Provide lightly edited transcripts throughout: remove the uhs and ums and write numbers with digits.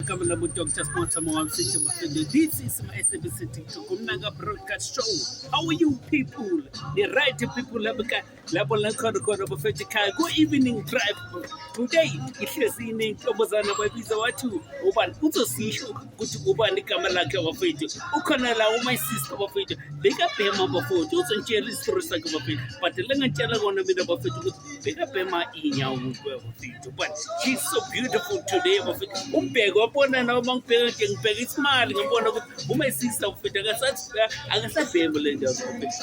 Kamala Dr. Sponsor Mom City. This is my SABC TikTok Mega Broadcast Show. How are you people? The right people go evening drive. Today, it is in Tobazana Babiza Watu. Oban Utosishu, good to Oban Kamala Kawafejo. Ukanala, my sister of it. They got Pema before, those and jelly stories like of it. But the Langatella on a bit of it. They got Pema in your feet. But she's so beautiful today of it. Umpeg upon an among parents and Peggy smiling upon my sister of it. I got a table in the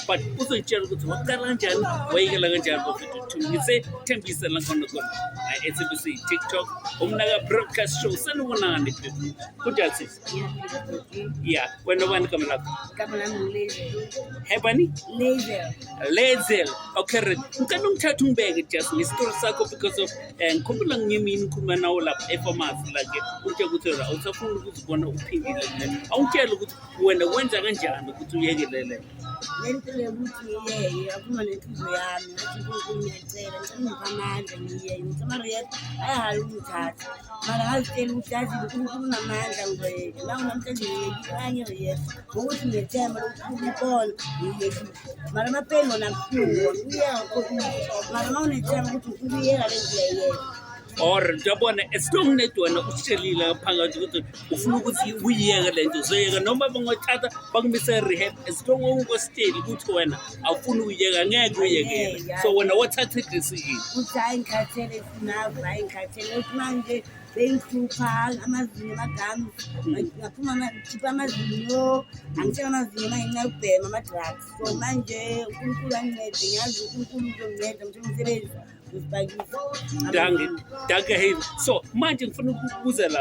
but also Cherry with Wakalanjan, Waigalanjan of it. You say 10 pieces on the good. I SABC TikTok, Omnaga Broadcast Show, San one on it. Good justice. Yeah, when no one come up. Hebony? Lazel. Okay, you can't try to beg it just Mr. Sako because of and Kumpulang Yamin Kumanaula, Efamas, like Uchagutura, also who's one opinion. I'll tell you when the ones are Jan to Yagale. Or Jabon, a strong network of Australia, Pangajutu, Ufluguti, we are so you know, Tata, Bangmisari had a strong over state, good one, a full agree again. So when I watch that, it is Thank you, Pal, Amazina Gam, Chipamazino, and Chamazina in a pair, Mamma Tracks. So, Manje, Kunkulan, so imagine for Uzela.